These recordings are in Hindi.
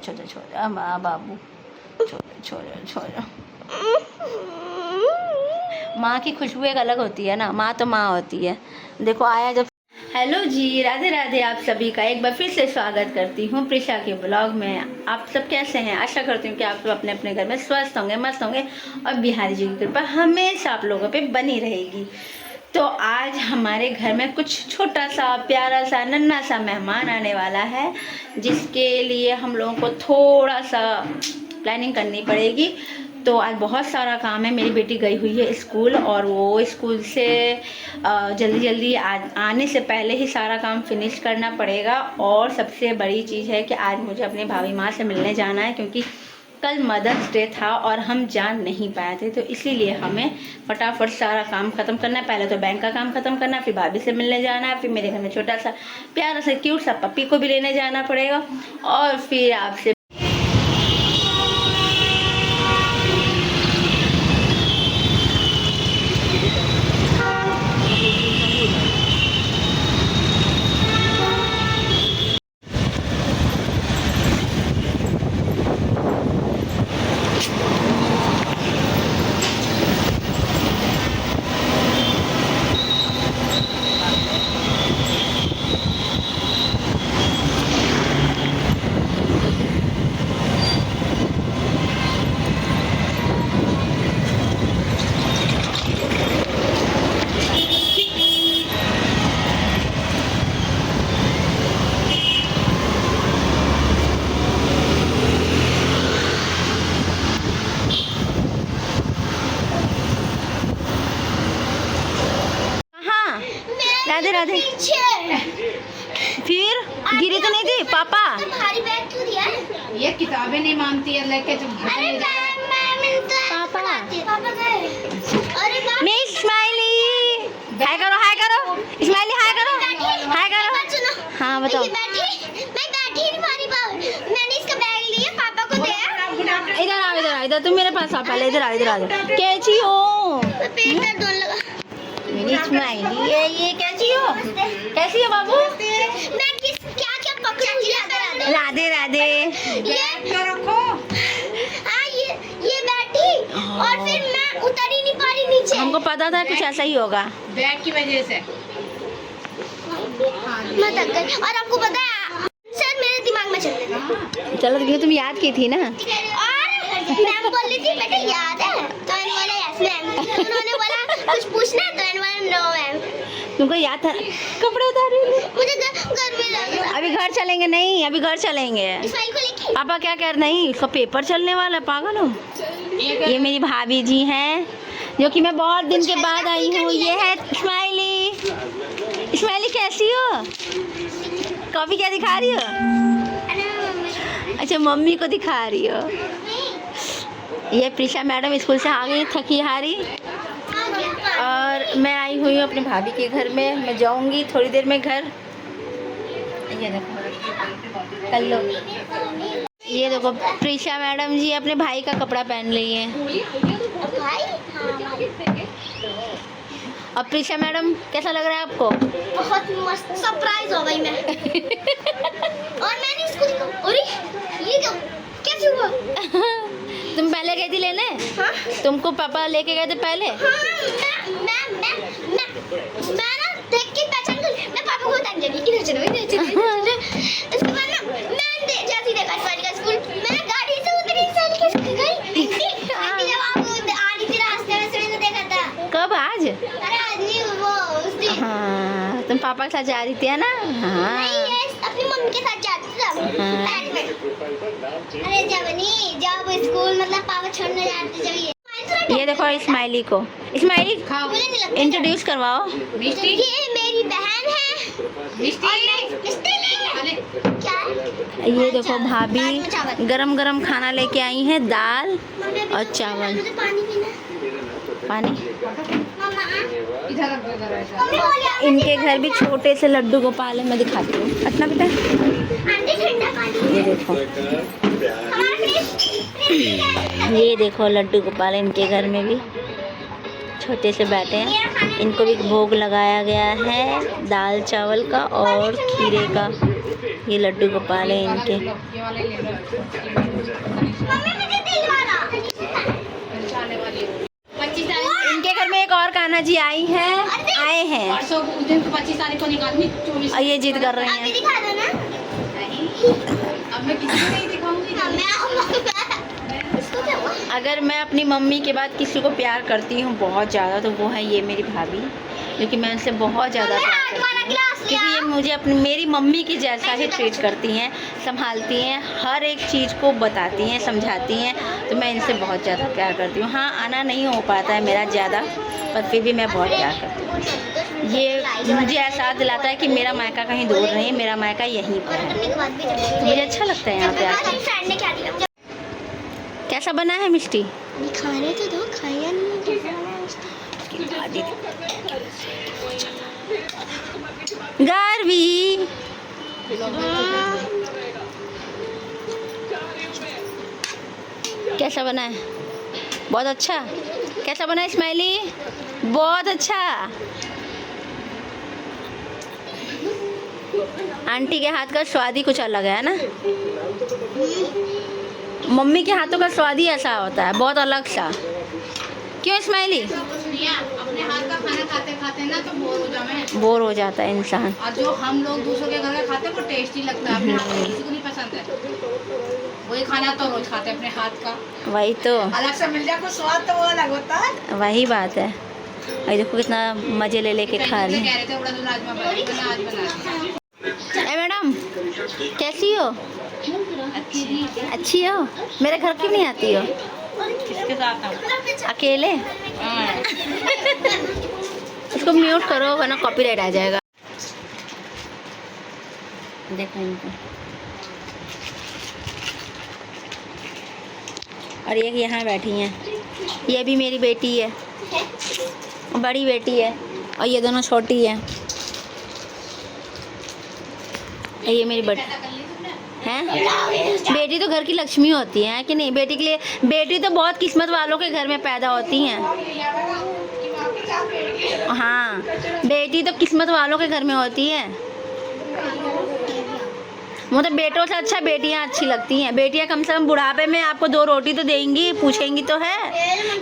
छोड़ छोड़ माँ बाबू छोड़ छोड़ छोड़। माँ की खुशबू एक अलग होती है ना, माँ तो माँ होती है। देखो आया जब। हेलो जी, राधे राधे। आप सभी का एक बार फिर से स्वागत करती हूँ प्रिशा के ब्लॉग में। आप सब कैसे हैं? आशा करती हूँ कि आप सब अपने अपने घर में स्वस्थ होंगे, मस्त होंगे और बिहारी जी की कृपा हमेशा आप लोगों पे बनी रहेगी। तो आज हमारे घर में कुछ छोटा सा प्यारा सा नन्हा सा मेहमान आने वाला है, जिसके लिए हम लोगों को थोड़ा सा प्लानिंग करनी पड़ेगी। तो आज बहुत सारा काम है। मेरी बेटी गई हुई है स्कूल, और वो स्कूल से जल्दी जल्दी आने से पहले ही सारा काम फिनिश करना पड़ेगा। और सबसे बड़ी चीज़ है कि आज मुझे अपनी भाभी माँ से मिलने जाना है, क्योंकि कल मदर्स डे था और हम जा नहीं पाए थे। तो इसीलिए हमें फटाफट सारा काम ख़त्म करना है। पहले तो बैंक का काम ख़त्म करना है, फिर भाभी से मिलने जाना है, फिर मेरे घर में छोटा सा प्यारा सा क्यूट सा पप्पी को भी लेने जाना पड़ेगा, और फिर आपसे राधे राधे। फिर गिरी तो नहीं थी पापा? भारी बैग क्यों दिया है? ये किताबें नहीं मांगती है, लेके जो अरे पापा अरे मैं स्माइली हाय करो, हाय करो स्माइली, हाय करो, हाय करो। सुनो, हाँ बताओ। मैं बैठी नहीं भारी बाबू, मैंने इसका बैग लिया, पापा को दिया। इधर आओ, इधर आओ, इधर तुम मेरे पास आओ, पहले इधर आओ, इधर आओ। कैसी हो? पेट दर्द होने लगा। मेरी स्माइली है ये। कैसी हो? कैसी हो बाबू? मैं क्या क्या पकड़ूं? राधे राधे। ये रखो। हाँ ये बैठी और फिर मैं उतर ही नहीं पा रही नीचे। हमको पता था कुछ ऐसा ही होगा। बैग की वजह से मैं थक गई। और आपको पता है सर मेरे दिमाग में चल रहा था। चलो क्यों, तुम याद की थी ना। और मैम बोल रही थी बेटा याद है, तो इन बोला यस मैम। उन्होंने बोला कुछ पूछना है, तो इन बोला नो मैम। तुमको याद था? कपड़े उतार रही हो? मुझे घर में लग रहा। अभी घर चलेंगे? नहीं अभी घर चलेंगे। इस्माइल को लेके पापा क्या कह रहे? नहीं इसका पेपर चलने वाला है, पागल हो। ये मेरी भाभी जी हैं, जो कि मैं बहुत दिन के बाद आई हूँ। ये है स्माइली। स्माइली कैसी हो? कॉफी क्या दिखा रही हो? अच्छा मम्मी को दिखा रही हो। ये प्रिशा मैडम स्कूल से आ गई थकी हारी, और मैं आई हुई हूँ अपने भाभी के घर में। मैं जाऊंगी थोड़ी देर में घर। ये देखो कर लो। ये देखो प्रिशा मैडम जी अपने भाई का कपड़ा पहन रही हैं। और प्रिशा मैडम कैसा लग रहा है आपको? बहुत मस्त सरप्राइज हो गई मैं। और मैंने इसको देखा, अरे ये क्या कैसे हुआ? तुम पहले गई थी लेने? हाँ? तुमको पापा लेके गए थे पहले? हाँ, मैं ना देख के पहचान गई। मैं पापा को बताने लगी इधर चलो, इधर चलो। इसके बाद ना मैं जैसे देखा इस्माइल का स्कूल, मैं गाड़ी से उतरी, चल के गई। आंटी जब आप आ रही थी रास्ते में से मैंने देखा था। कब? आज? अरे आज नहीं, वो उस दिन। हाँ तुम पापा के साथ जा रही थी है ना? हाँ नहीं ये अपनी मम्मी के साथ जाती थी पैर में। अरे जब नहीं, जब स्कूल मतलब पापा छोड़ने जाते जब ये देखो स्माइली को। स्माइली मुझे नहीं लगता। इंट्रोड्यूस करवाओ। ये मेरी बहन है। क्या? ये देखो भाभी गरम गरम खाना लेके आई हैं, दाल और चावल। मुझे पानी पीना है। पानी। मम्मा इधर रख दो, इधर ऐसा। इनके घर भी छोटे से लड्डू गोपाल है, मैं दिखाती हूँ। अपना बेटा आंटी ठंडा पानी। ये देखो, हमारे ये देखो लड्डू गोपाल इनके घर में भी छोटे से बैठे हैं। इनको भी भोग लगाया गया है दाल चावल का और खीरे का। ये लड्डू गोपाल है इनके। ये वाले ले लो। मम्मी मुझे दिल वाला पंचाने वाली 25 तारीख इनके घर में एक और कान्हा जी आए हैं परसों उस दिन 25 तारीख को निकालनी 24। और ये जिद कर रहे अभी हैं। दिखा दो ना अब मैं किसी को नहीं दिखाऊंगी। इसको क्या हुआ? अगर मैं अपनी मम्मी के बाद किसी को प्यार करती हूँ बहुत ज़्यादा तो वो है ये मेरी भाभी, क्योंकि मैं उनसे बहुत ज़्यादा प्यार हाथ वाला करती हूँ। गिलास क्योंकि ये मुझे अपनी मेरी मम्मी की जैसा ही ट्रीट करती हैं, संभालती हैं, हर एक चीज़ को बताती हैं, समझाती हैं, तो मैं इनसे बहुत ज़्यादा प्यार करती हूँ। हाँ, आना नहीं हो पाता है मेरा ज़्यादा, पर फिर भी मैं बहुत प्यार करती हूँ। ये मुझे एहसास दिलाता है कि मेरा मायका कहीं दूर नहीं, मेरा मायका यहीं पर है, करने के बाद भी जब तो मुझे अच्छा लगता है यहाँ पे आके। फ्रेंड ने क्या दिया? कैसा बना है मिष्टी? खाने तो दो, खाया नहीं कैसा गारवी कैसा बना है? बहुत अच्छा। कैसा बना है स्माइली? बहुत अच्छा। आंटी के हाथ का स्वाद ही कुछ अलग है ना। मम्मी के हाथों का स्वाद ही ऐसा होता है, बहुत अलग सा। क्यों स्माइली? अपने हाथ का खाना खाते खाते ना तो बोर हो जाए, बोर हो जाता है इंसान। और जो हम लोग दूसरों के घर का खाते हैं वो टेस्टी लगता है, अपने हाथ का किसी को नहीं पसंद है। वही खाना तो रोज खाते हैं अपने हाथ का, वही तो, अलग से मिल जाए कुछ स्वाद तो वो अलग होता है। वही बात है। और देखो कितना मजे ले लेके खा रहे कह हैं। रहे थे बड़ा दूल्हा आज बना ए मैडम, कैसी हो? अच्छी हो? मेरे घर क्यों नहीं आती हो? किसके साथ हम अकेले? इसको म्यूट करो वरना कॉपीराइट आ जाएगा। देखो इनको। और ये यहाँ बैठी हैं, ये भी मेरी बेटी है, बड़ी बेटी है, और ये दोनों छोटी है। ये मेरी बड़ी हैं। बेटी तो घर की लक्ष्मी होती है कि नहीं? बेटी के लिए, बेटी तो बहुत किस्मत वालों के घर में पैदा होती हैं। हाँ, बेटी तो किस्मत वालों के घर में होती है। मतलब बेटों से अच्छा बेटियां अच्छी लगती हैं। बेटियां कम से कम बुढ़ापे में आपको 2 रोटी तो देंगी, पूछेंगी तो है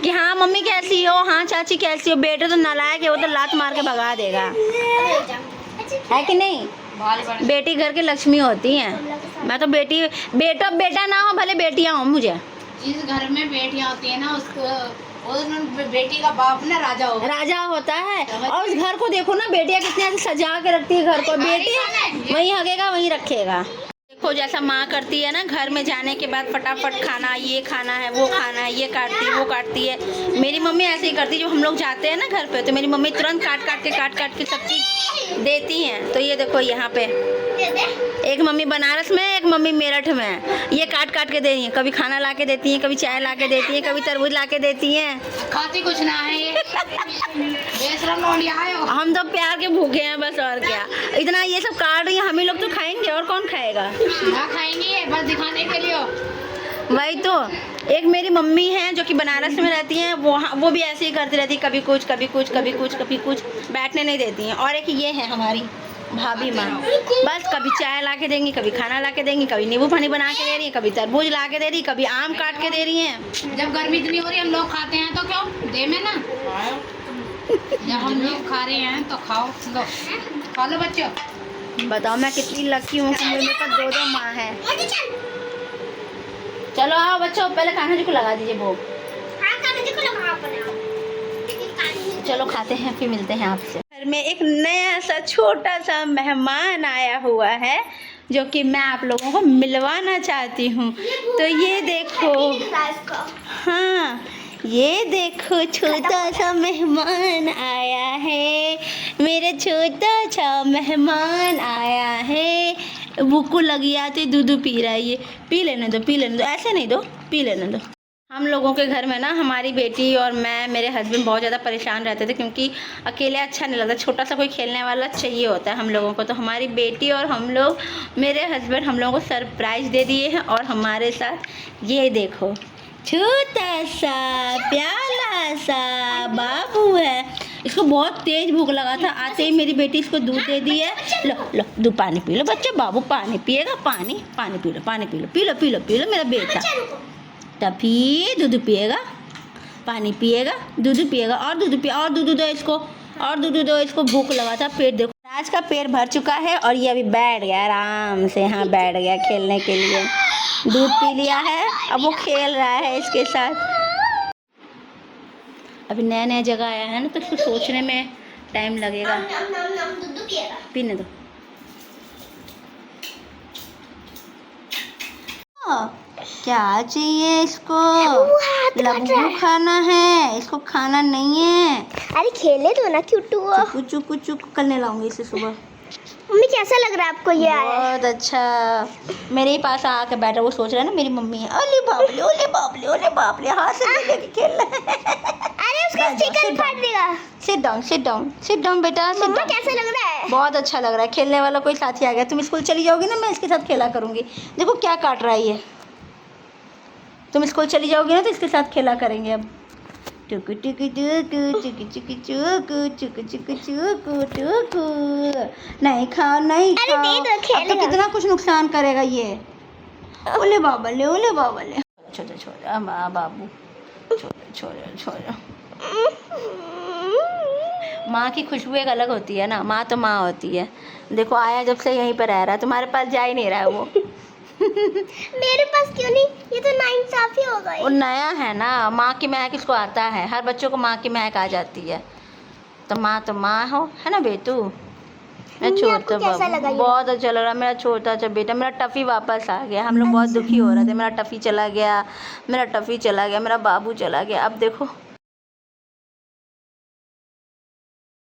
कि हाँ मम्मी कैसी हो, हाँ चाची कैसी हो। बेटे तो नालायक है, वो तो लात मार के भगा देगा, है कि नहीं? बेटी घर की लक्ष्मी होती हैं। मैं तो बेटा ना हो भले बेटियां हो मुझे। जिस घर में बेटियां होती है ना उसको बेटी का बाप ना राजा होता है। और उस घर को देखो ना, बेटियां कितने अच्छे सजा के रखती है घर को। बेटी वहीं हगेगा वहीं रखेगा। देखो जैसा माँ करती है ना, घर में जाने के बाद फटाफट खाना, ये खाना है, वो खाना है, ये काटती है, वो काटती है। मेरी मम्मी ऐसे ही करती है। जब हम लोग जाते हैं ना घर पे तो मेरी मम्मी तुरंत काट काट के सब चीज़ देती हैं। तो ये देखो यहाँ पे एक मम्मी बनारस में, एक मम्मी मेरठ में, ये काट के दे रही हैं। कभी खाना ला के देती हैं, कभी चाय ला के देती हैं, कभी तरबूज ला के देती हैं। खाती कुछ ना है ये बेशरम लौंडिया है। हम तो प्यार के भूखे हैं बस, और क्या। इतना ये सब काट रही हैं, हम ही लोग तो खाएंगे, और कौन खाएगा? ना खाएंगे बस दिखाने के लिए। वही तो। एक मेरी मम्मी है जो कि बनारस में रहती हैं, वो भी ऐसे ही करती रहती है, कभी कुछ कभी कुछ कभी कुछ कभी कुछ, बैठने नहीं देती हैं। और एक ये है हमारी भाभी माँ, बस कभी चाय ला के देंगी, कभी खाना ला के देंगी, कभी नींबू पानी बना के दे रही है, कभी तरबूज ला के दे रही, कभी आम काट के दे रही हैं। जब गर्मी इतनी हो रही है हम लोग खाते हैं तो क्यों दे में ना, जब हम लोग खा रहे हैं तो खाओ, लो खा लो बच्चों। बताओ मैं कितनी लकी हूँ कि मेरे पास 2 माँ है। चलो आओ बच्चों, पहले कान्हा जी को लगा दीजिए भोग। चलो खाते हैं, फिर मिलते हैं आपसे। घर में एक नया सा छोटा सा मेहमान आया हुआ है जो कि मैं आप लोगों को मिलवाना चाहती हूँ। तो ये देखो, हाँ ये देखो छोटा सा मेहमान आया है, मेरे छोटा सा मेहमान आया है। भूख को लगी आती, दूध पी रहा है ये। पी लेने दो, ऐसे नहीं दो, पी लेने दो। हम लोगों के घर में ना हमारी बेटी और मैं, मेरे हस्बैंड बहुत ज़्यादा परेशान रहते थे क्योंकि अकेले अच्छा नहीं लगता, छोटा सा कोई खेलने वाला चाहिए होता है हम लोगों को। तो हमारी बेटी और हम लोग, मेरे हस्बैंड हम लोगों को सरप्राइज़ दे दिए हैं। और हमारे साथ ये देखो छोटा सा प्याला सा बाबू है। इसको बहुत तेज भूख लगा था, आते ही मेरी बेटी इसको दूध दे दी है। लो लो दूध, पानी पी लो बच्चे, बाबू पानी पिएगा, पानी पानी पी लो, पानी P low, P low P low P low मेरा बेटा। टफी दूध पिएगा, पानी पिएगा, दूध पिएगा, और दूध पिए, और दूध दो इसको, और दूध दो इसको, भूख लगा था। पेट देखो, आज का पेट भर चुका है और ये अभी बैठ गया आराम से, यहाँ बैठ गया खेलने के लिए। दूध पी लिया है, अब वो खेल रहा है इसके साथ। अभी नया नया जगह आया है ना, तो उसको सोचने में टाइम लगेगा। दूध पिएगा। पीने दो। क्या चाहिए इसको? लड्डू खाना है, इसको खाना नहीं है। अरे खेले तो ना क्यूटू। चुकू चुकू चुकू करने लाऊंगी इसे सुबह। मम्मी कैसा लग रहा है आपको ये आया? बहुत अच्छा, मेरे ही पास आके बैठा, वो सोच रहा है ना मेरी मम्मी है। ओले बाबले ओले बाबले ओले बाबले, हाथ से लेके खेल रहा है। अरे उसका चिकन फाड़ देगा। Sit down sit down sit down बेटा, सिट मम्मा डाउन। कैसा लग रहा है? बहुत अच्छा लग रहा है, खेलने वाला कोई साथी आ गया। तुम स्कूल चली जाओगी ना, मैं इसके साथ खेला करूँगी। देखो क्या काट रहा है ये। तुम स्कूल चली जाओगी ना तो इसके साथ खेला करेंगे अब। टुकु टुकु टुकु चुकु चुकु चुकु चुकु चुकु चुकु टुकु। नहीं खाओ नहीं अरे खाओ, दे दो, अब तो खेलेगा। कितना कुछ नुकसान करेगा ये। ओले बाबा ले, ओले बाबा ले। छोड़ो छोड़ो माँ बाबू, छोड़ो छोड़ो छोड़ो। माँ की खुशबू एक अलग होती है ना, माँ तो माँ होती है। देखो आया जब से यहीं पर रह रहा है, तुम्हारे पास जा ही नहीं रहा है वो। मेरे पास क्यों नहीं? ये तो नाइंसाफी हो गई। वो नया है ना, माँ की महक इसको आता है, हर बच्चों को माँ की महक आ जाती है। तो माँ हो, है ना बेटू? मैं मम्मी, छोटा आपको कैसा लगा बाबू, ये? बहुत अच्छा लग रहा है। मेरा छोटा सा बेटा, मेरा टफ़ी वापस आ गया। हम लोग बहुत दुखी हो रहे थे, मेरा टफ़ी चला गया, मेरा टफ़ी चला गया, मेरा बाबू चला गया। अब देखो